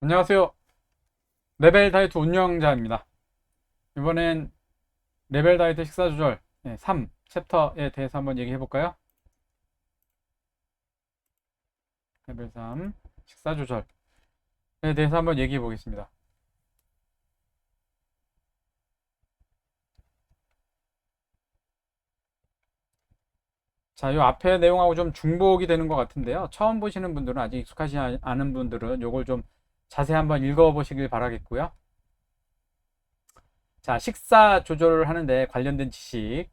안녕하세요. 레벨 다이어트 운영자입니다. 이번엔 레벨 다이어트 식사 조절 3 챕터에 대해서 한번 얘기해 볼까요? 레벨 3 식사 조절에 대해서 한번 얘기해 보겠습니다. 자, 이 앞에 내용하고 좀 중복이 되는 것 같은데요. 처음 보시는 분들은, 아직 익숙하지 않은 분들은 이걸 좀 자세히 한번 읽어 보시길 바라겠고요. 자, 식사 조절을 하는데 관련된 지식,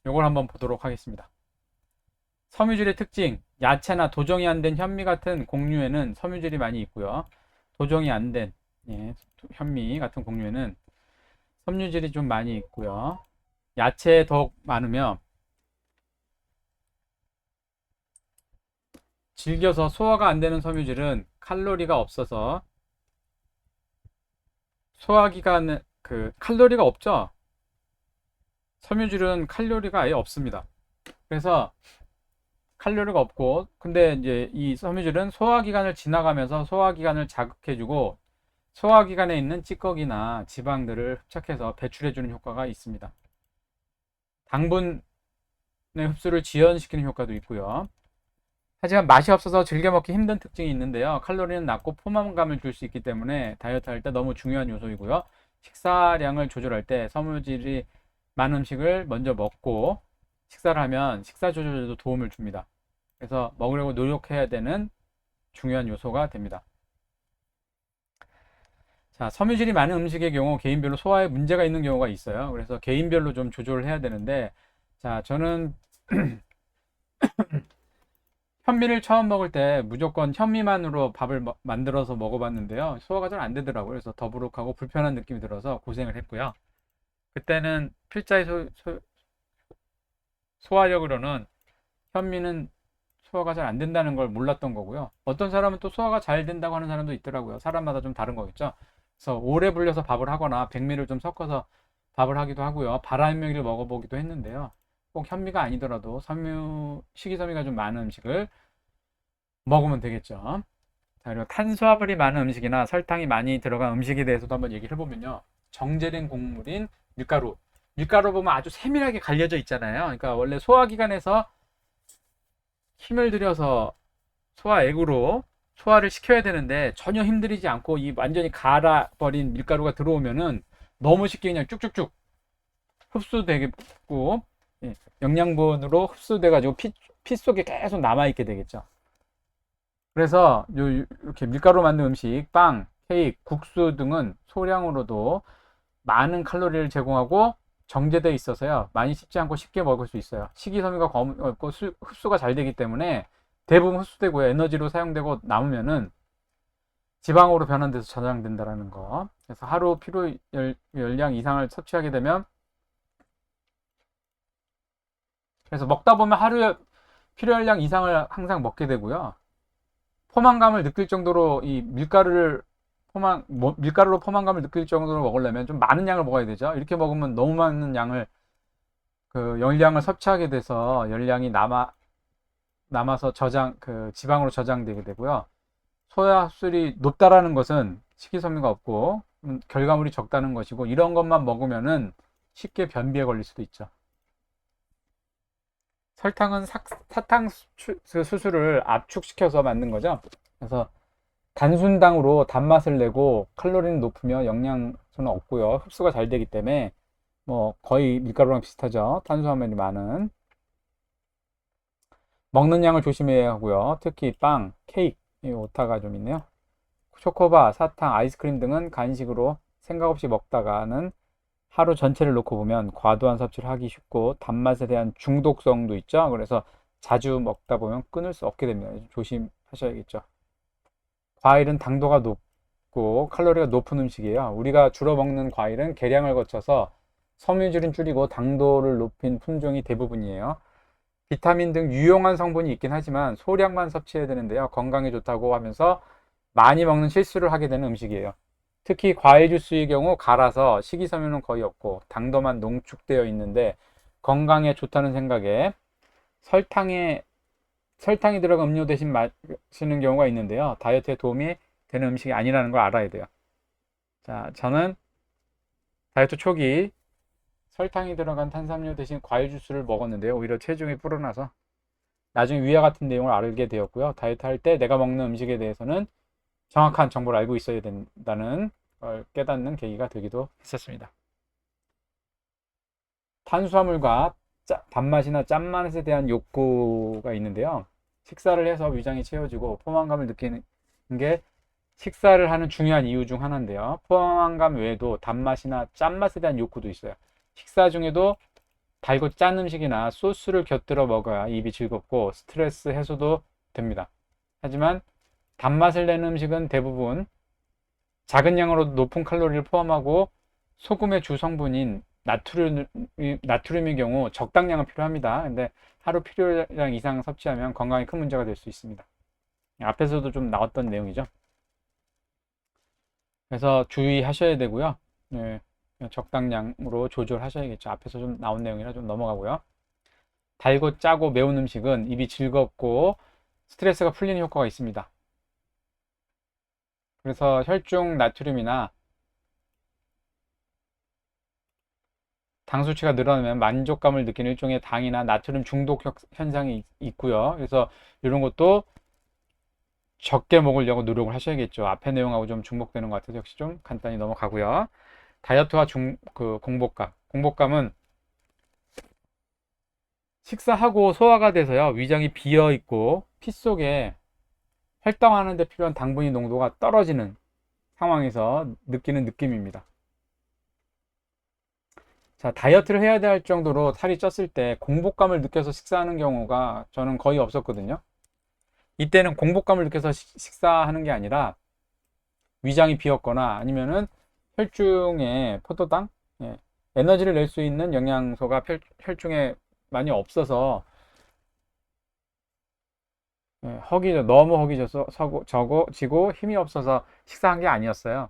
이걸 한번 보도록 하겠습니다. 섬유질의 특징, 야채나 도정이 안 된 현미 같은 곡류에는 섬유질이 많이 있고요. 도정이 안 된 현미 같은 곡류에는 섬유질이 좀 많이 있고요. 야채에 더욱 많으며 질겨서 소화가 안 되는 섬유질은 칼로리가 없어서 소화기관 칼로리가 없죠. 섬유질은 칼로리가 아예 없습니다. 그래서 칼로리가 없고, 근데 이제 이 섬유질은 소화기관을 지나가면서 소화기관을 자극해주고 소화기관에 있는 찌꺼기나 지방들을 흡착해서 배출해주는 효과가 있습니다. 당분의 흡수를 지연시키는 효과도 있고요. 하지만 맛이 없어서 즐겨 먹기 힘든 특징이 있는데요. 칼로리는 낮고 포만감을 줄 수 있기 때문에 다이어트 할 때 너무 중요한 요소이고요. 식사량을 조절할 때 섬유질이 많은 음식을 먼저 먹고 식사를 하면 식사 조절에도 도움을 줍니다. 그래서 먹으려고 노력해야 되는 중요한 요소가 됩니다. 자, 섬유질이 많은 음식의 경우 개인별로 소화에 문제가 있는 경우가 있어요. 그래서 개인별로 좀 조절을 해야 되는데, 자, 저는 현미를 처음 먹을 때 무조건 현미만으로 밥을 만들어서 먹어봤는데요. 소화가 잘 안 되더라고요. 그래서 더부룩하고 불편한 느낌이 들어서 고생을 했고요. 그때는 필자의 소화력으로는 현미는 소화가 잘 안 된다는 걸 몰랐던 거고요. 어떤 사람은 또 소화가 잘 된다고 하는 사람도 있더라고요. 사람마다 좀 다른 거겠죠. 그래서 오래 불려서 밥을 하거나 백미를 좀 섞어서 밥을 하기도 하고요. 바람미를 먹어보기도 했는데요. 꼭 현미가 아니더라도 식이섬유가 좀 많은 음식을 먹으면 되겠죠. 자, 그리고 탄수화물이 많은 음식이나 설탕이 많이 들어간 음식에 대해서도 한번 얘기를 해보면요. 정제된 곡물인 밀가루. 밀가루 보면 아주 세밀하게 갈려져 있잖아요. 그러니까 원래 소화기관에서 힘을 들여서 소화액으로 소화를 시켜야 되는데 전혀 힘들이지 않고 이 완전히 갈아버린 밀가루가 들어오면은 너무 쉽게 그냥 쭉쭉쭉 흡수되고, 영양분으로 흡수돼가지고 피 속에 계속 남아있게 되겠죠. 그래서 이렇게 밀가루 만든 음식, 빵, 케이크, 국수 등은 소량으로도 많은 칼로리를 제공하고 정제되어 있어서요. 많이 씹지 않고 쉽게 먹을 수 있어요. 식이섬유가 없고 흡수가 잘 되기 때문에 대부분 흡수되고 에너지로 사용되고 남으면은 지방으로 변환돼서 저장된다라는 거. 그래서 하루 필요 열량 이상을 섭취하게 되면, 그래서 먹다 보면 하루에 필요 열량 이상을 항상 먹게 되고요. 포만감을 느낄 정도로 이 밀가루로 포만감을 느낄 정도로 먹으려면 좀 많은 양을 먹어야 되죠. 이렇게 먹으면 너무 많은 양을 열량을 섭취하게 돼서 열량이 남아서 지방으로 저장되게 되고요. 소화 흡수율이 높다라는 것은 식이섬유가 없고 결과물이 적다는 것이고, 이런 것만 먹으면은 쉽게 변비에 걸릴 수도 있죠. 설탕은 사탕 수수를 압축시켜서 만든 거죠. 그래서 단순당으로 단맛을 내고 칼로리는 높으며 영양소는 없고요. 흡수가 잘 되기 때문에 뭐 거의 밀가루랑 비슷하죠. 탄수화물이 많은. 먹는 양을 조심해야 하고요. 특히 빵, 케이크, 오타가 좀 있네요. 초코바, 사탕, 아이스크림 등은 간식으로 생각 없이 먹다가는 하루 전체를 놓고 보면 과도한 섭취를 하기 쉽고 단맛에 대한 중독성도 있죠. 그래서 자주 먹다 보면 끊을 수 없게 됩니다. 조심하셔야겠죠. 과일은 당도가 높고 칼로리가 높은 음식이에요. 우리가 주로 먹는 과일은 계량을 거쳐서 섬유질은 줄이고 당도를 높인 품종이 대부분이에요. 비타민 등 유용한 성분이 있긴 하지만 소량만 섭취해야 되는데요. 건강에 좋다고 하면서 많이 먹는 실수를 하게 되는 음식이에요. 특히 과일 주스의 경우 갈아서 식이섬유는 거의 없고 당도만 농축되어 있는데 건강에 좋다는 생각에 설탕이 들어간 음료 대신 마시는 경우가 있는데요. 다이어트에 도움이 되는 음식이 아니라는 걸 알아야 돼요. 자, 저는 다이어트 초기 설탕이 들어간 탄산음료 대신 과일 주스를 먹었는데요. 오히려 체중이 불어나서 나중에 위와 같은 내용을 알게 되었고요. 다이어트 할 때 내가 먹는 음식에 대해서는 정확한 정보를 알고 있어야 된다는 걸 깨닫는 계기가 되기도 했었습니다. 탄수화물과 단맛이나 짠맛에 대한 욕구가 있는데요. 식사를 해서 위장이 채워지고 포만감을 느끼는 게 식사를 하는 중요한 이유 중 하나인데요. 포만감 외에도 단맛이나 짠맛에 대한 욕구도 있어요. 식사 중에도 달고 짠 음식이나 소스를 곁들여 먹어야 입이 즐겁고 스트레스 해소도 됩니다. 하지만 단맛을 내는 음식은 대부분 작은 양으로 높은 칼로리를 포함하고 소금의 주 성분인 나트륨의 경우 적당량은 필요합니다. 근데 하루 필요량 이상 섭취하면 건강에 큰 문제가 될 수 있습니다. 앞에서도 좀 나왔던 내용이죠. 그래서 주의하셔야 되고요. 네, 적당량으로 조절하셔야겠죠. 앞에서 좀 나온 내용이라 좀 넘어가고요. 달고 짜고 매운 음식은 입이 즐겁고 스트레스가 풀리는 효과가 있습니다. 그래서 혈중 나트륨이나 당 수치가 늘어나면 만족감을 느끼는 일종의 당이나 나트륨 중독 현상이 있고요. 그래서 이런 것도 적게 먹으려고 노력을 하셔야겠죠. 앞에 내용하고 좀 중복되는 것 같아서 역시 좀 간단히 넘어가고요. 다이어트와 공복감. 공복감은 식사하고 소화가 돼서요. 위장이 비어 있고 피 속에 활동하는 데 필요한 당분의 농도가 떨어지는 상황에서 느끼는 느낌입니다. 자, 다이어트를 해야 될 정도로 살이 쪘을 때 공복감을 느껴서 식사하는 경우가 저는 거의 없었거든요. 이때는 공복감을 느껴서 식사하는 게 아니라 위장이 비었거나 아니면은 혈중에 포도당, 예, 에너지를 낼 수 있는 영양소가 혈중에 많이 없어서 너무 허기져서 적어지고 힘이 없어서 식사한 게 아니었어요.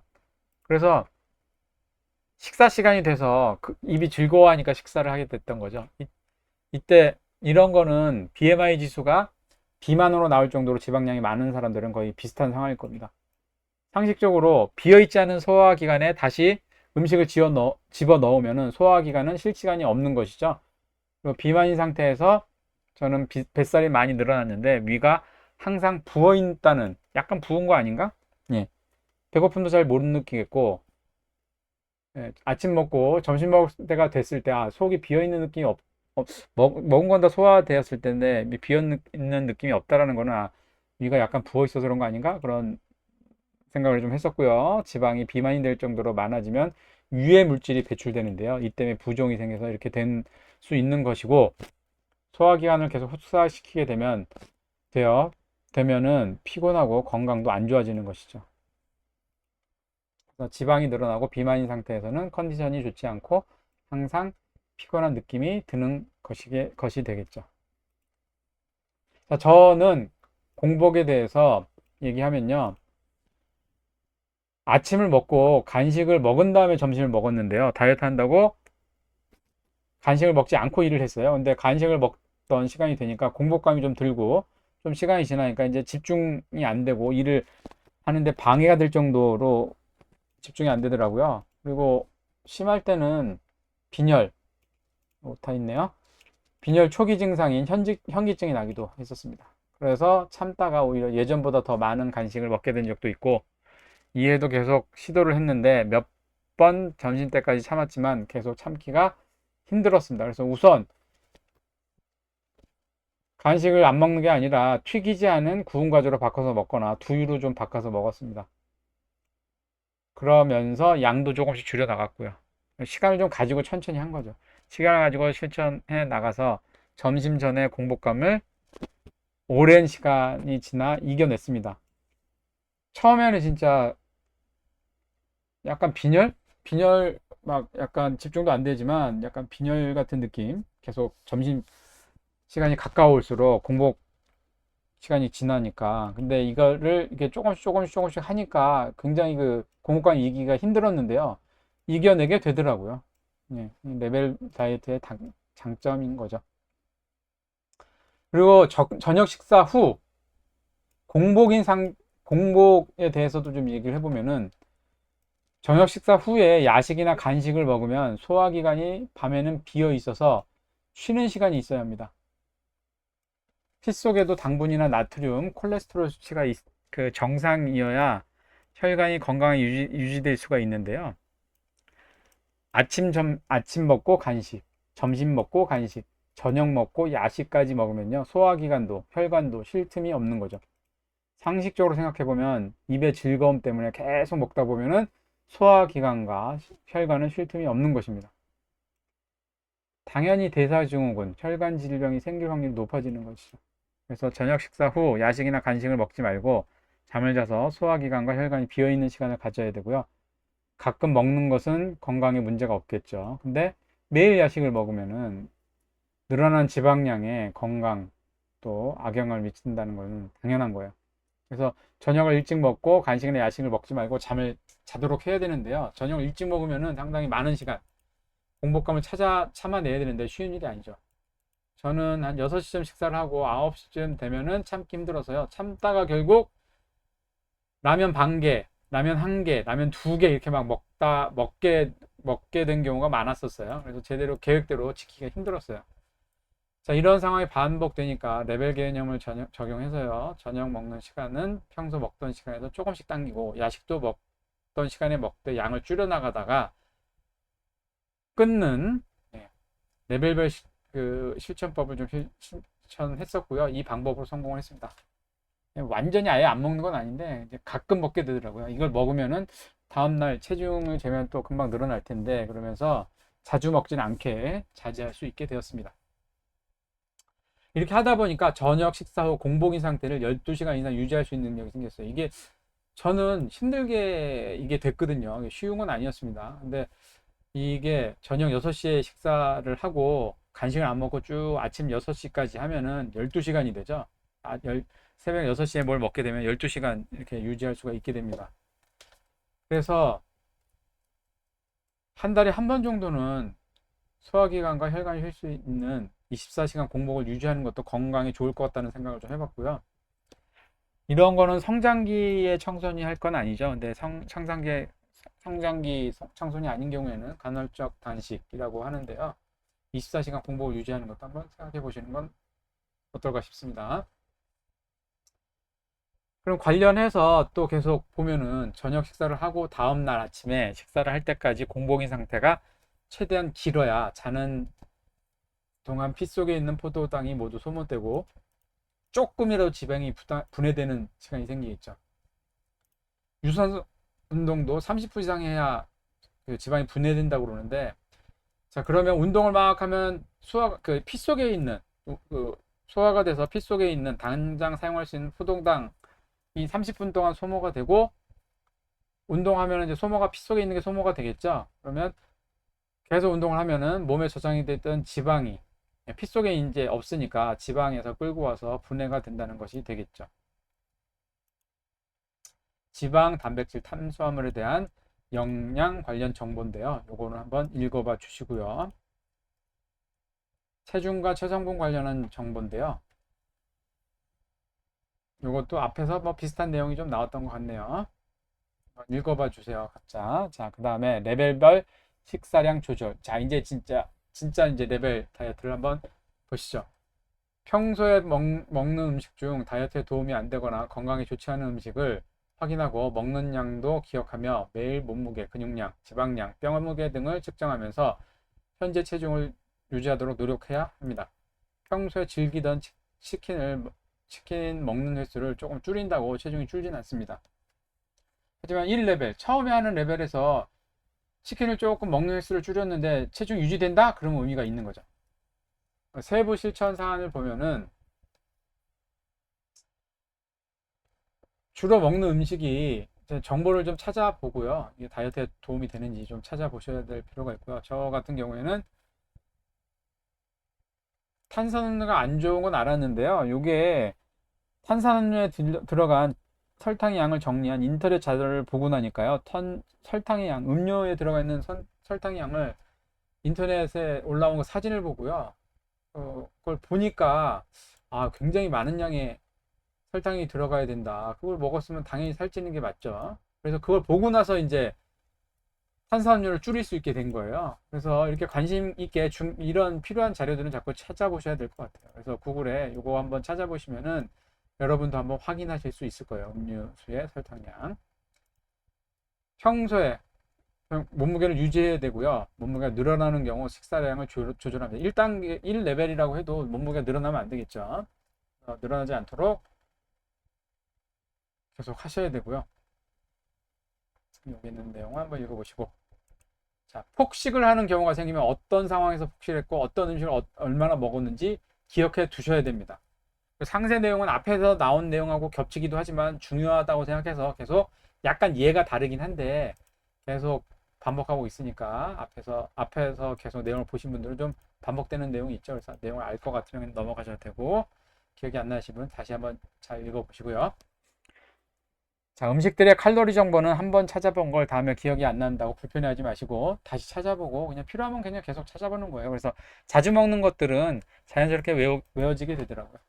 그래서 식사 시간이 돼서 입이 즐거워하니까 식사를 하게 됐던 거죠. 이때 이런 거는 BMI 지수가 비만으로 나올 정도로 지방량이 많은 사람들은 거의 비슷한 상황일 겁니다. 상식적으로 비어있지 않은 소화기관에 다시 음식을 집어넣으면 소화기관은 쉴 시간이 없는 것이죠. 그리고 비만인 상태에서 저는 뱃살이 많이 늘어났는데 위가 항상 부어있다는, 약간 부은 거 아닌가? 예. 배고픔도 잘 못 느끼겠고, 예, 아침 먹고 점심 먹을 때가 됐을 때 속이 비어있는 느낌이 먹은 건 다 소화되었을 텐데 비어있는 느낌이 없다라는 거는 위가 약간 부어있어서 그런 거 아닌가? 그런 생각을 좀 했었고요. 지방이 비만이 될 정도로 많아지면 유해 물질이 배출되는데요. 이 때문에 부종이 생겨서 이렇게 된 수 있는 것이고, 소화기관을 계속 흡수시키게 되면은 피곤하고 건강도 안 좋아지는 것이죠. 그래서 지방이 늘어나고 비만인 상태에서는 컨디션이 좋지 않고 항상 피곤한 느낌이 드는 것이 되겠죠. 자, 저는 공복에 대해서 얘기하면요. 아침을 먹고 간식을 먹은 다음에 점심을 먹었는데요. 다이어트 한다고 간식을 먹지 않고 일을 했어요. 근데 간식을 먹던 시간이 되니까 공복감이 좀 들고 좀 시간이 지나니까 이제 집중이 안 되고 일을 하는데 방해가 될 정도로 집중이 안 되더라고요. 그리고 심할 때는 빈혈, 오타 있네요. 빈혈 초기 증상인 현기증이 나기도 했었습니다. 그래서 참다가 오히려 예전보다 더 많은 간식을 먹게 된 적도 있고, 이해도 계속 시도를 했는데 몇 번 점심 때까지 참았지만 계속 참기가 힘들었습니다. 그래서 우선 간식을 안 먹는 게 아니라 튀기지 않은 구운 과자로 바꿔서 먹거나 두유로 좀 바꿔서 먹었습니다. 그러면서 양도 조금씩 줄여 나갔고요. 시간을 좀 가지고 천천히 한 거죠. 시간을 가지고 실천해 나가서 점심 전에 공복감을 오랜 시간이 지나 이겨냈습니다. 처음에는 진짜 약간 빈혈 막 약간 집중도 안 되지만 약간 빈혈 같은 느낌. 계속 점심 시간이 가까울수록 공복 시간이 지나니까. 근데 이거를 이렇게 조금씩 하니까 굉장히 그 공복감 이기기가 힘들었는데요. 이겨내게 되더라고요. 예, 레벨 다이어트의 장점인 거죠. 그리고 저녁 식사 후 공복인 공복에 대해서도 좀 얘기를 해보면은 저녁 식사 후에 야식이나 간식을 먹으면 소화기관이 밤에는 비어 있어서 쉬는 시간이 있어야 합니다. 피 속에도 당분이나 나트륨, 콜레스테롤 수치가 그 정상이어야 혈관이 건강하게 유지될 수가 있는데요. 아침 먹고 간식, 점심 먹고 간식, 저녁 먹고 야식까지 먹으면요. 소화기관도 혈관도 쉴 틈이 없는 거죠. 상식적으로 생각해 보면 입의 즐거움 때문에 계속 먹다 보면은 소화기관과 혈관은 쉴 틈이 없는 것입니다. 당연히 대사증후군, 혈관 질병이 생길 확률이 높아지는 것이죠. 그래서 저녁 식사 후 야식이나 간식을 먹지 말고 잠을 자서 소화기관과 혈관이 비어있는 시간을 가져야 되고요. 가끔 먹는 것은 건강에 문제가 없겠죠. 근데 매일 야식을 먹으면은 늘어난 지방량에 건강 또 악영향을 미친다는 것은 당연한 거예요. 그래서 저녁을 일찍 먹고 간식이나 야식을 먹지 말고 잠을 자도록 해야 되는데요. 저녁을 일찍 먹으면은 상당히 많은 시간 공복감을 참아내야 되는데 쉬운 일이 아니죠. 저는 한 6시쯤 식사를 하고 9시쯤 되면은 참기 힘들어서요. 참다가 결국 라면 반 개, 라면 한 개, 라면 두 개 이렇게 막 먹게 된 경우가 많았었어요. 그래서 제대로 계획대로 지키기가 힘들었어요. 자, 이런 상황이 반복되니까 레벨 개념을 적용해서요. 저녁 먹는 시간은 평소 먹던 시간에서 조금씩 당기고 야식도 먹던 시간에 먹되 양을 줄여나가다가 끊는 네, 레벨별 그 실천법을 좀 실천했었고요. 이 방법으로 성공을 했습니다. 완전히 아예 안 먹는 건 아닌데 이제 가끔 먹게 되더라고요. 이걸 먹으면은 다음날 체중을 재면 또 금방 늘어날 텐데 그러면서 자주 먹지는 않게 자제할 수 있게 되었습니다. 이렇게 하다 보니까 저녁 식사 후 공복인 상태를 12시간 이상 유지할 수 있는 능력이 생겼어요. 이게 저는 힘들게 이게 됐거든요. 쉬운 건 아니었습니다. 근데 이게 저녁 6시에 식사를 하고 간식을 안 먹고 쭉 아침 6시까지 하면은 12시간이 되죠. 새벽 6시에 뭘 먹게 되면 12시간 이렇게 유지할 수가 있게 됩니다. 그래서 한 달에 한 번 정도는 소화기관과 혈관이 쉴 수 있는 24시간 공복을 유지하는 것도 건강에 좋을 것 같다는 생각을 좀 해봤고요. 이런 거는 성장기에 청소년이 할 건 아니죠. 근데 성장기 청소년이 아닌 경우에는 간헐적 단식이라고 하는데요. 24시간 공복을 유지하는 것도 한번 생각해 보시는 건 어떨까 싶습니다. 그럼 관련해서 또 계속 보면은 저녁 식사를 하고 다음날 아침에 식사를 할 때까지 공복인 상태가 최대한 길어야 자는 동안 피 속에 있는 포도당이 모두 소모되고 조금이라도 지방이 분해되는 시간이 생기겠죠. 유산소 운동도 30분 이상 해야 그 지방이 분해된다고 그러는데, 자, 그러면 운동을 막 하면 피 속에 있는, 소화가 돼서 피 속에 있는 당장 사용할 수 있는 포도당이 30분 동안 소모가 되고, 운동하면 이제 피 속에 있는 게 소모가 되겠죠. 그러면 계속 운동을 하면은 몸에 저장이 됐던 지방이 피 속에 이제 없으니까 지방에서 끌고 와서 분해가 된다는 것이 되겠죠. 지방, 단백질, 탄수화물에 대한 영양 관련 정보인데요. 요거는 한번 읽어봐 주시고요. 체중과 체성분 관련한 정보인데요. 요것도 앞에서 뭐 비슷한 내용이 좀 나왔던 것 같네요. 읽어봐 주세요, 각자. 자, 그 다음에 레벨별 식사량 조절. 자, 이제 진짜 이제 레벨 다이어트를 한번 보시죠. 평소에 먹는 음식 중 다이어트에 도움이 안 되거나 건강에 좋지 않은 음식을 확인하고 먹는 양도 기억하며 매일 몸무게, 근육량, 지방량, 뼈무게 등을 측정하면서 현재 체중을 유지하도록 노력해야 합니다. 평소에 즐기던 치킨 먹는 횟수를 조금 줄인다고 체중이 줄진 않습니다. 하지만 1레벨, 처음에 하는 레벨에서 치킨을 조금 먹는 횟수를 줄였는데 체중이 유지된다? 그러면 의미가 있는 거죠. 세부 실천 사안을 보면은 주로 먹는 음식이 정보를 좀 찾아보고요. 이게 다이어트에 도움이 되는지 좀 찾아보셔야 될 필요가 있고요. 저 같은 경우에는 탄산음료가 안 좋은 건 알았는데요. 이게 탄산음료에 들어간 설탕의 양을 정리한 인터넷 자료를 보고 나니까요. 설탕의 양, 음료에 들어가 있는 설탕의 양을 인터넷에 올라온 거 사진을 보고요. 그걸 보니까 굉장히 많은 양의 설탕이 들어가야 된다. 그걸 먹었으면 당연히 살찌는 게 맞죠. 그래서 그걸 보고 나서 이제 탄수화물을 줄일 수 있게 된 거예요. 그래서 이렇게 관심 있게 이런 필요한 자료들은 자꾸 찾아보셔야 될 것 같아요. 그래서 구글에 이거 한번 찾아보시면은 여러분도 한번 확인하실 수 있을 거예요. 음료수의 설탕량. 평소에 몸무게를 유지해야 되고요. 몸무게가 늘어나는 경우 식사량을 조절합니다. 1단계, 1레벨이라고 해도 몸무게가 늘어나면 안 되겠죠. 늘어나지 않도록 계속 하셔야 되고요. 여기 있는 내용 한번 읽어보시고. 자, 폭식을 하는 경우가 생기면 어떤 상황에서 폭식을 했고 어떤 음식을 얼마나 먹었는지 기억해 두셔야 됩니다. 상세 내용은 앞에서 나온 내용하고 겹치기도 하지만 중요하다고 생각해서 계속 약간 이해가 다르긴 한데 계속 반복하고 있으니까 앞에서 계속 내용을 보신 분들은 좀 반복되는 내용이 있죠. 그래서 내용을 알 것 같으면 넘어가셔도 되고 기억이 안 나시는 분은 다시 한번 잘 읽어보시고요. 자, 음식들의 칼로리 정보는 한번 찾아본 걸 다음에 기억이 안 난다고 불편해하지 마시고 다시 찾아보고 그냥 필요하면 그냥 계속 찾아보는 거예요. 그래서 자주 먹는 것들은 자연스럽게 외워지게 되더라고요.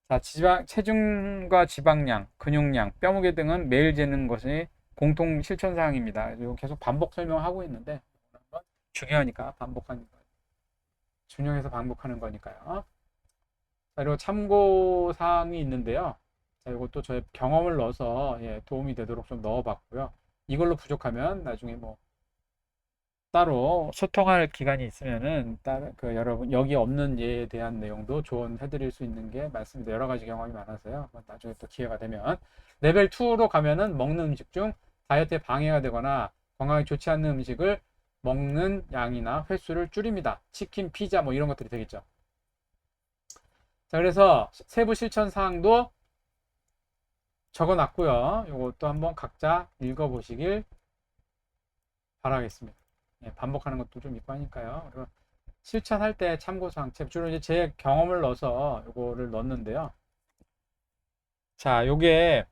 자, 체중과 지방량, 근육량, 뼈무게 등은 매일 재는 것이 공통 실천 사항입니다. 이거 계속 반복 설명하고 있는데 중요하니까 반복하는 거. 중요해서 반복하는 거니까요. 자, 그리고 참고 사항이 있는데요. 자, 이것도 저의 경험을 넣어서 도움이 되도록 좀 넣어봤고요. 이걸로 부족하면 나중에 뭐 따로 소통할 기간이 있으면은 여러분 여기 없는 예에 대한 내용도 조언해드릴 수 있는 게 많습니다. 여러 가지 경험이 많아서요. 나중에 또 기회가 되면 레벨 2로 가면은 먹는 음식 중 다이어트에 방해가 되거나 건강에 좋지 않는 음식을 먹는 양이나 횟수를 줄입니다. 치킨, 피자 뭐 이런 것들이 되겠죠. 자, 그래서 세부 실천 사항도 적어놨고요. 이것도 한번 각자 읽어보시길 바라겠습니다. 반복하는 것도 좀 있고 하니까요. 그리고 실천할 때 참고사항, 주로 이제 제 경험을 넣어서 이거를 넣었는데요. 자, 요게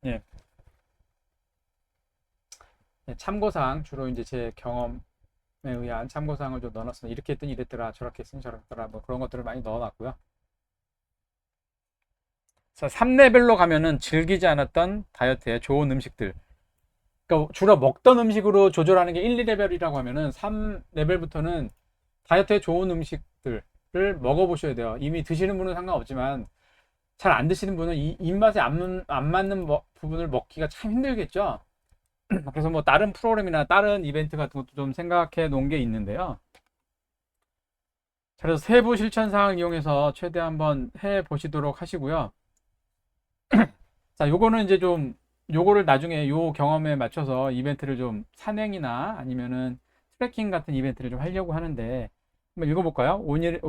예, 참고사항 주로 이제 제 경험에 의한 참고사항을 좀 넣어놨습니다. 이렇게 했더니 이랬더라, 저렇게 했으니 저렇더라, 뭐 그런 것들을 많이 넣어놨고요. 자, 3레벨로 가면은 즐기지 않았던 다이어트에 좋은 음식들. 그러니까 주로 먹던 음식으로 조절하는 게 1, 2레벨이라고 하면은 3레벨부터는 다이어트에 좋은 음식들을 먹어보셔야 돼요. 이미 드시는 분은 상관없지만 잘 안 드시는 분은 입맛에 안 맞는 부분을 먹기가 참 힘들겠죠. 그래서 뭐 다른 프로그램이나 다른 이벤트 같은 것도 좀 생각해 놓은 게 있는데요. 그래서 세부 실천 사항을 이용해서 최대 한번 해 보시도록 하시고요. 자, 요거는 이제 좀 요거를 나중에 요 경험에 맞춰서 이벤트를 좀 산행이나 아니면은 트래킹 같은 이벤트를 좀 하려고 하는데 한번 읽어볼까요?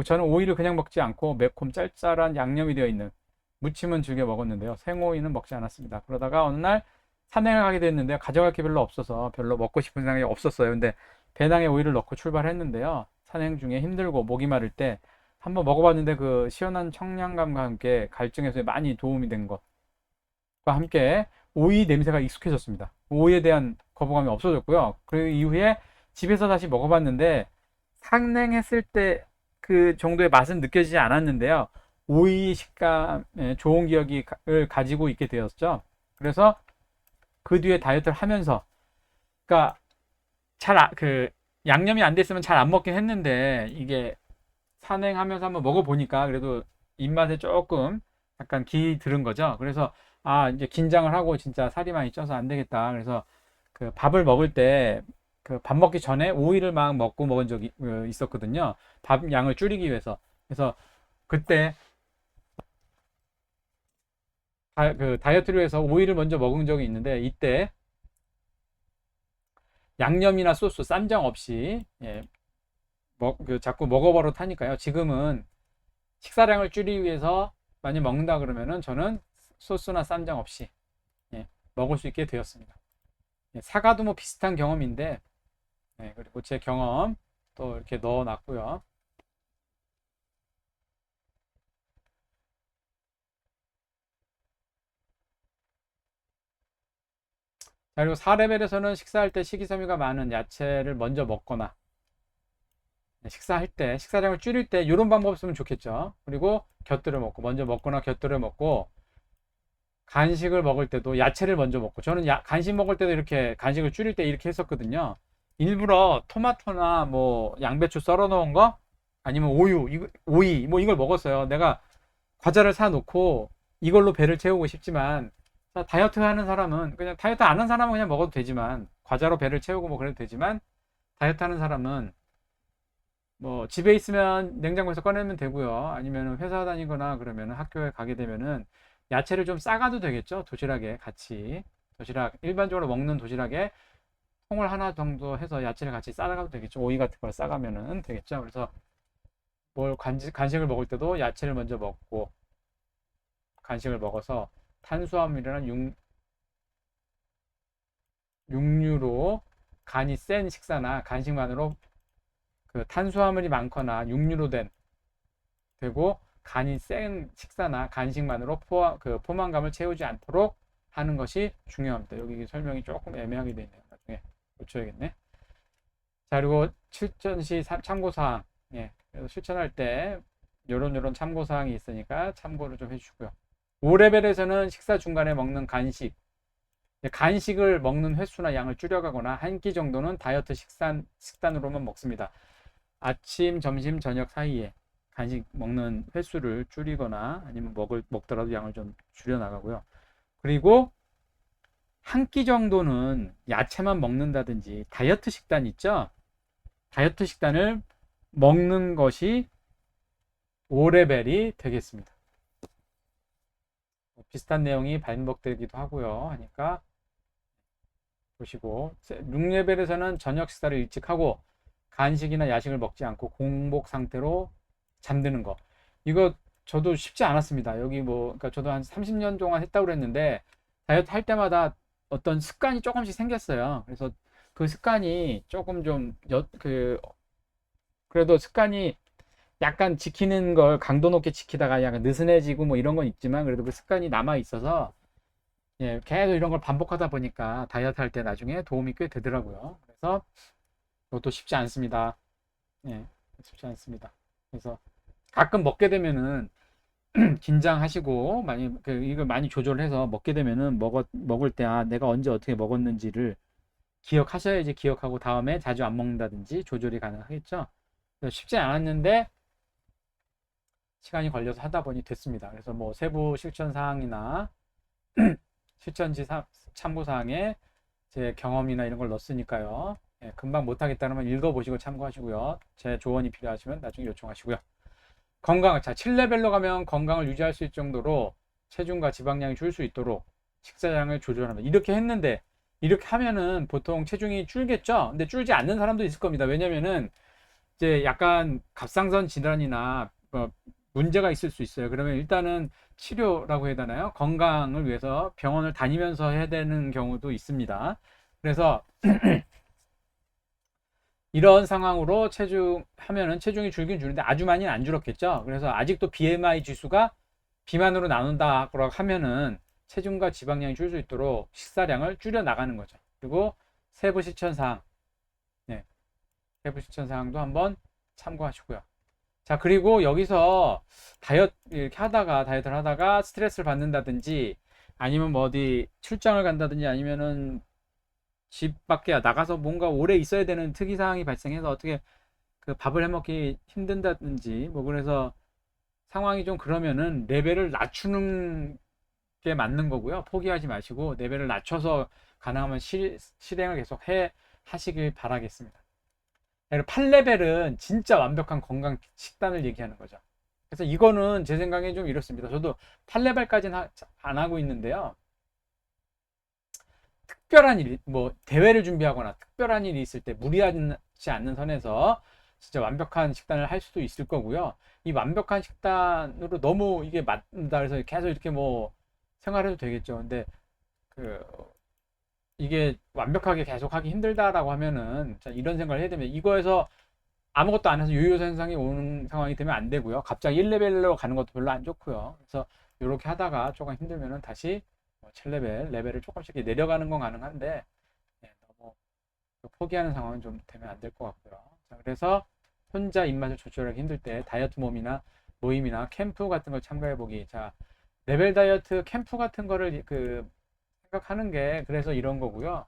저는 오이를 그냥 먹지 않고 매콤 짤짤한 양념이 되어 있는 무침은 즐겨 먹었는데요. 생오이는 먹지 않았습니다. 그러다가 어느 날 산행을 하게 됐는데 가져갈 게 별로 없어서 별로 먹고 싶은 생각이 없었어요. 근데 배낭에 오이를 넣고 출발했는데요. 산행 중에 힘들고 목이 마를 때 한번 먹어봤는데 그 시원한 청량감과 함께 갈증 해소에 많이 도움이 된 것과 함께 오이 냄새가 익숙해졌습니다. 오이에 대한 거부감이 없어졌고요. 그 이후에 집에서 다시 먹어봤는데 산행했을 때 그 정도의 맛은 느껴지지 않았는데요. 오이 식감에 좋은 기억을 가지고 있게 되었죠. 그래서 그 뒤에 다이어트를 하면서, 그러니까 그 양념이 안 됐으면 잘 안 먹긴 했는데 이게 산행하면서 한번 먹어보니까 그래도 입맛에 조금 약간 기 들은 거죠. 그래서 이제 긴장을 하고 진짜 살이 많이 쪄서 안 되겠다. 그래서 그 밥을 먹을 때 그 밥 먹기 전에 오이를 막 먹은 적이 있었거든요. 밥 양을 줄이기 위해서. 그래서 그때 그 다이어트를 위해서 오이를 먼저 먹은 적이 있는데 이때 양념이나 소스, 쌈장 없이 자꾸 먹어버릇 하니까요. 지금은 식사량을 줄이기 위해서 많이 먹는다 그러면은 저는 소스나 쌈장 없이 먹을 수 있게 되었습니다. 사과도 뭐 비슷한 경험인데 그리고 제 경험 또 이렇게 넣어놨고요. 자, 그리고 4레벨에서는 식사할 때 식이섬유가 많은 야채를 먼저 먹거나 식사할 때, 식사량을 줄일 때 이런 방법 쓰면 좋겠죠. 그리고 곁들여 먹고, 먼저 먹거나 곁들여 먹고, 간식을 먹을 때도 야채를 먼저 먹고, 저는 간식 먹을 때도 이렇게 간식을 줄일 때 이렇게 했었거든요. 일부러 토마토나 뭐 양배추 썰어 놓은 거 아니면 오이 뭐 이걸 먹었어요. 내가 과자를 사 놓고 이걸로 배를 채우고 싶지만, 다이어트 하는 사람은 그냥, 다이어트 안 하는 사람은 그냥 먹어도 되지만, 과자로 배를 채우고 뭐 그래도 되지만, 다이어트 하는 사람은 뭐 집에 있으면 냉장고에서 꺼내면 되고요. 아니면 회사 다니거나 그러면 학교에 가게 되면은 야채를 좀 싸가도 되겠죠. 도시락에 같이. 도시락, 일반적으로 먹는 도시락에 통을 하나 정도 해서 야채를 같이 싸가도 되겠죠. 오이 같은 걸 싸가면은 되겠죠. 그래서 간식을 먹을 때도 야채를 먼저 먹고, 간식을 먹어서 탄수화물이나 육류로 간이 센 식사나 간식만으로 그 탄수화물이 많거나 육류로 되고 간이 센 식사나 간식만으로 포만감을 채우지 않도록 하는 것이 중요합니다. 여기 설명이 조금 애매하게 되어 있네요. 나중에 고쳐야겠네. 자, 그리고 실천 시 참고사항. 예, 그래서 실천할 때 요런 참고사항이 있으니까 참고를 좀 해주시고요. 5레벨에서는 식사 중간에 먹는 간식을 먹는 횟수나 양을 줄여가거나 한 끼 정도는 다이어트 식단으로만 먹습니다. 아침, 점심, 저녁 사이에 간식 먹는 횟수를 줄이거나 아니면 먹더라도 양을 좀 줄여 나가고요. 그리고 한 끼 정도는 야채만 먹는다든지 다이어트 식단 있죠? 다이어트 식단을 먹는 것이 5레벨이 되겠습니다. 비슷한 내용이 반복되기도 하고요. 하니까 보시고, 6레벨에서는 저녁 식사를 일찍 하고 간식이나 야식을 먹지 않고 공복 상태로 잠드는 거. 이거 저도 쉽지 않았습니다. 여기 그러니까 저도 한 30년 동안 했다고 그랬는데, 다이어트 할 때마다 어떤 습관이 조금씩 생겼어요. 그래서 그 습관이 조금 그래도 습관이 약간 지키는 걸 강도 높게 지키다가 약간 느슨해지고 뭐 이런 건 있지만, 그래도 그 습관이 남아 있어서, 예, 계속 이런 걸 반복하다 보니까 다이어트 할 때 나중에 도움이 꽤 되더라고요. 그래서 그것도 쉽지 않습니다. 예, 쉽지 않습니다. 그래서 가끔 먹게 되면은 긴장하시고 이걸 많이 조절해서 먹게 되면은 먹을 때 내가 언제 어떻게 먹었는지를 기억하셔야지, 기억하고 다음에 자주 안 먹는다든지 조절이 가능하겠죠. 쉽지 않았는데 시간이 걸려서 하다 보니 됐습니다. 그래서 뭐 세부 실천 사항이나 실천지 참고 사항에 제 경험이나 이런 걸 넣었으니까요. 예, 금방 못하겠다면 읽어보시고 참고하시고요. 제 조언이 필요하시면 나중에 요청하시고요. 자, 7레벨로 가면 건강을 유지할 수 있을 정도로 체중과 지방량이 줄 수 있도록 식사량을 조절한다. 이렇게 했는데, 이렇게 하면은 보통 체중이 줄겠죠? 근데 줄지 않는 사람도 있을 겁니다. 왜냐면은 이제 약간 갑상선 질환이나 문제가 있을 수 있어요. 그러면 일단은 치료라고 해야 되나요? 건강을 위해서 병원을 다니면서 해야 되는 경우도 있습니다. 그래서 이런 상황으로 하면은 체중이 줄긴 줄는데 아주 많이는 안 줄었겠죠. 그래서 아직도 BMI 지수가 비만으로 나눈다고 하면은 체중과 지방량이 줄 수 있도록 식사량을 줄여 나가는 거죠. 그리고 세부 실천 사항, 네, 세부 실천 사항도 한번 참고하시고요. 자, 그리고 여기서 다이어트를 하다가 스트레스를 받는다든지, 아니면 뭐 어디 출장을 간다든지, 아니면은 집 밖에 나가서 뭔가 오래 있어야 되는 특이 사항이 발생해서 어떻게 그 밥을 해 먹기 힘든다든지, 뭐 그래서 상황이 좀 그러면은 레벨을 낮추는 게 맞는 거고요. 포기하지 마시고 레벨을 낮춰서 가능하면 실행을 계속 하시길 바라겠습니다. 8레벨은 진짜 완벽한 건강 식단을 얘기하는 거죠. 그래서 이거는 제 생각에 좀 이렇습니다. 저도 8레벨까지는 안 하고 있는데요. 특별한 일, 뭐 대회를 준비하거나 특별한 일이 있을 때 무리하지 않는 선에서 진짜 완벽한 식단을 할 수도 있을 거고요. 이 완벽한 식단으로 너무 이게 맞다 그래서 계속 이렇게 뭐 생활해도 되겠죠. 근데 이게 완벽하게 계속 하기 힘들다라고 하면은 이런 생각을 해야 되면, 이거에서 아무것도 안 해서 요요 현상이 오는 상황이 되면 안 되고요. 갑자기 1레벨로 가는 것도 별로 안 좋고요. 그래서 이렇게 하다가 조금 힘들면은 다시 7레벨 레벨을 조금씩 내려가는 건 가능한데, 너무 포기하는 상황은 좀 되면 안 될 것 같고요. 자, 그래서 혼자 입맛을 조절하기 힘들 때 다이어트 모임이나 캠프 같은 걸 참가해 보기. 자, 레벨 다이어트 캠프 같은 거를 생각하는 게 그래서 이런 거고요.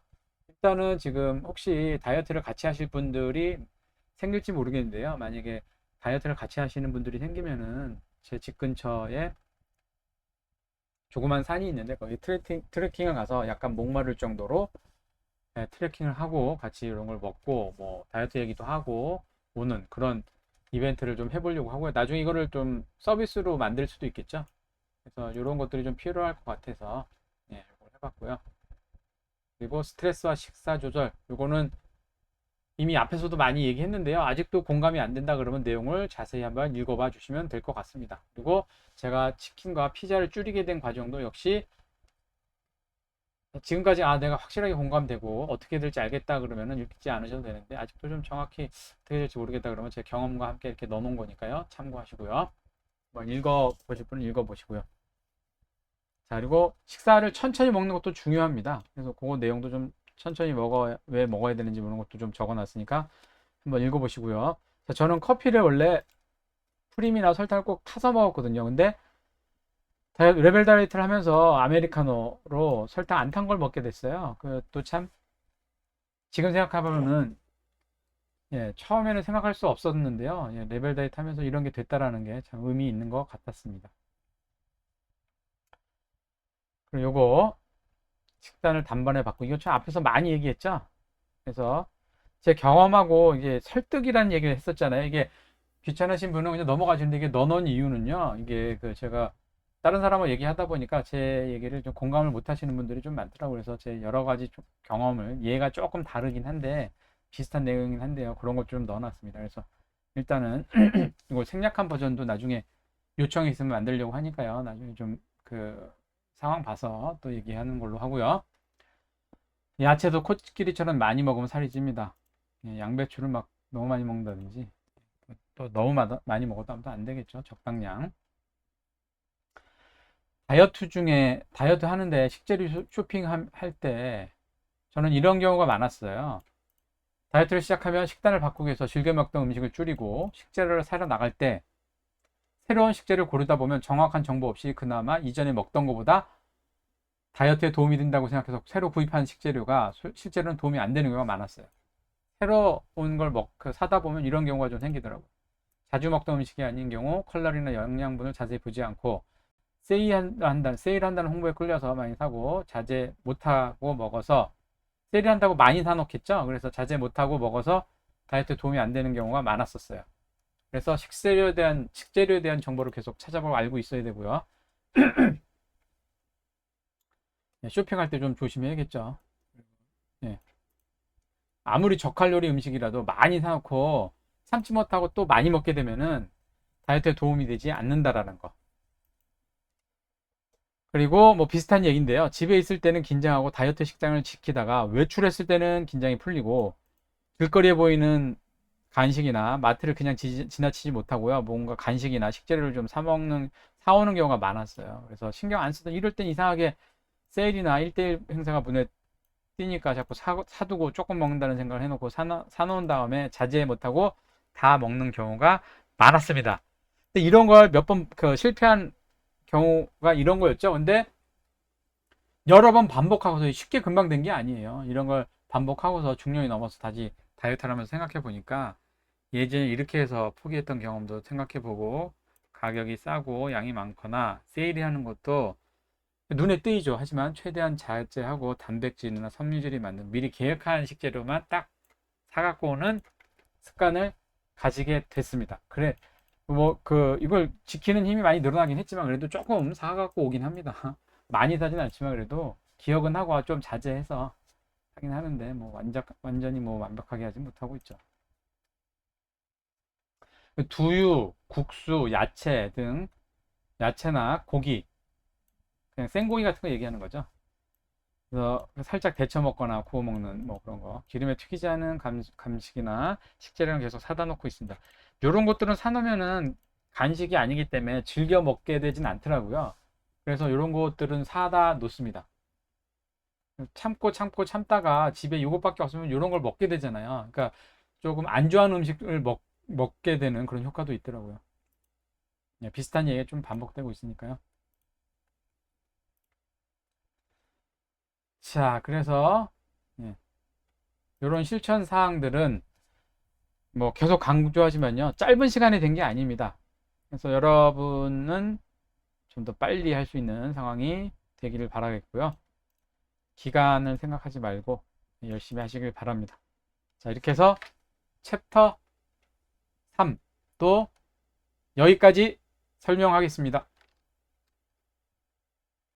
일단은 지금 혹시 다이어트를 같이 하실 분들이 생길지 모르겠는데요. 만약에 다이어트를 같이 하시는 분들이 생기면은 제 집 근처에 조그만 산이 있는데 거기 트레킹을 가서 약간 목마를 정도로 트레킹을 하고 같이 이런 걸 먹고 뭐 다이어트 얘기도 하고 오는 그런 이벤트를 좀 해보려고 하고요. 나중에 이거를 좀 서비스로 만들 수도 있겠죠. 그래서 이런 것들이 좀 필요할 것 같아서 이걸 해봤고요. 그리고 스트레스와 식사 조절, 이거는 이미 앞에서도 많이 얘기했는데요. 아직도 공감이 안 된다 그러면 내용을 자세히 한번 읽어봐 주시면 될 것 같습니다. 그리고 제가 치킨과 피자를 줄이게 된 과정도 역시 지금까지 내가 확실하게 공감되고 어떻게 될지 알겠다 그러면은 읽지 않으셔도 되는데 아직도 좀 정확히 어떻게 될지 모르겠다 그러면 제 경험과 함께 이렇게 넣어놓은 거니까요. 참고하시고요. 뭐 읽어보실 분은 읽어보시고요. 자, 그리고 식사를 천천히 먹는 것도 중요합니다. 그래서 그거 내용도 좀 천천히 왜 먹어야 되는지 이런 것도 좀 적어놨으니까 한번 읽어보시고요. 자, 저는 커피를 원래 프림이나 설탕을 꼭 타서 먹었거든요. 근데 레벨 다이어트를 하면서 아메리카노로 설탕 안 탄 걸 먹게 됐어요. 그것도 참 지금 생각해보면은 처음에는 생각할 수 없었는데요. 레벨 다이어트 하면서 이런 게 됐다라는 게 참 의미 있는 것 같았습니다. 그리고 요거 식단을 단번에 바꾸고 이거 좀 앞에서 많이 얘기했죠. 그래서 제 경험하고 이게 설득이라는 얘기를 했었잖아요. 이게 귀찮으신 분은 그냥 넘어가시는데 이게 넣어놓은 이유는요. 이게 제가 다른 사람하고 얘기하다 보니까 제 얘기를 좀 공감을 못 하시는 분들이 좀 많더라고요. 그래서 제 여러 가지 경험을 얘가 조금 다르긴 한데 비슷한 내용이긴 한데요. 그런 것 좀 넣어놨습니다. 그래서 일단은 이거 생략한 버전도 나중에 요청이 있으면 만들려고 하니까요. 나중에 좀 상황 봐서 또 얘기하는 걸로 하고요. 야채도 코끼리처럼 많이 먹으면 살이 찝니다. 양배추를 막 너무 많이 먹는다든지 또 너무 많이 먹어도 아무튼 안 되겠죠. 적당량. 다이어트 하는데 식재료 쇼핑할 때 저는 이런 경우가 많았어요. 다이어트를 시작하면 식단을 바꾸기 위해서 즐겨 먹던 음식을 줄이고 식재료를 사러 나갈 때 새로운 식재료를 고르다 보면 정확한 정보 없이 그나마 이전에 먹던 것보다 다이어트에 도움이 된다고 생각해서 새로 구입한 식재료가 실제로는 도움이 안 되는 경우가 많았어요. 새로운 걸 사다 보면 이런 경우가 좀 생기더라고요. 자주 먹던 음식이 아닌 경우 칼로리나 영양분을 자세히 보지 않고 세일한다는 홍보에 끌려서 많이 사고 자제 못하고 먹어서 세일한다고 많이 사놓겠죠. 그래서 자제 못하고 먹어서 다이어트에 도움이 안 되는 경우가 많았었어요. 그래서 식재료에 대한 정보를 계속 찾아보고 알고 있어야 되고요. 쇼핑할 때 좀 조심해야겠죠. 예. 아무리 저칼로리 음식이라도 많이 사놓고 참지 못하고 또 많이 먹게 되면은 다이어트에 도움이 되지 않는다라는 거. 그리고 뭐 비슷한 얘기인데요. 집에 있을 때는 긴장하고 다이어트 식단을 지키다가 외출했을 때는 긴장이 풀리고 길거리에 보이는 간식이나 마트를 그냥 지나치지 못하고요. 뭔가 간식이나 식재료를 좀 사오는 경우가 많았어요. 그래서 신경 안 쓰던 이럴 땐 이상하게 세일이나 1대1 행사가 눈에 띄니까 자꾸 사두고 조금 먹는다는 생각을 해놓고 사놓은 다음에 자제 못하고 다 먹는 경우가 많았습니다. 근데 이런 걸 몇 번 실패한 경우가 이런 거였죠. 근데 여러 번 반복하고서 쉽게 금방 된 게 아니에요. 이런 걸 반복하고서 중년이 넘어서 다시 다이어트를 하면서 생각해 보니까 예전에 이렇게 해서 포기했던 경험도 생각해 보고 가격이 싸고 양이 많거나 세일이 하는 것도 눈에 띄죠. 하지만 최대한 자제하고 단백질이나 섬유질이 많은 미리 계획한 식재료만 딱 사갖고 오는 습관을 가지게 됐습니다. 그래, 이걸 지키는 힘이 많이 늘어나긴 했지만 그래도 조금 사갖고 오긴 합니다. 많이 사진 않지만 그래도 기억은 하고 좀 자제해서 하긴 하는데 뭐 완전히 뭐 완벽하게 하지 못하고 있죠. 두유, 국수, 야채 등 야채나 고기, 그냥 생고기 같은 거 얘기하는 거죠. 그래서 살짝 데쳐 먹거나 구워 먹는 뭐 그런 거, 기름에 튀기지 않은 감식이나 식재료는 계속 사다 놓고 있습니다. 이런 것들은 사놓으면은 간식이 아니기 때문에 즐겨 먹게 되진 않더라고요. 그래서 이런 것들은 사다 놓습니다. 참다가 집에 이것밖에 없으면 이런 걸 먹게 되잖아요. 그러니까 조금 안 좋아하는 음식을 먹게 되는 그런 효과도 있더라고요. 예, 비슷한 얘기가 좀 반복되고 있으니까요. 자, 그래서 이런 실천 사항들은 뭐 계속 강조하지만요. 짧은 시간에 된 게 아닙니다. 그래서 여러분은 좀 더 빨리 할 수 있는 상황이 되기를 바라겠고요. 기간을 생각하지 말고 열심히 하시길 바랍니다. 자, 이렇게 해서 챕터 3도 여기까지 설명하겠습니다.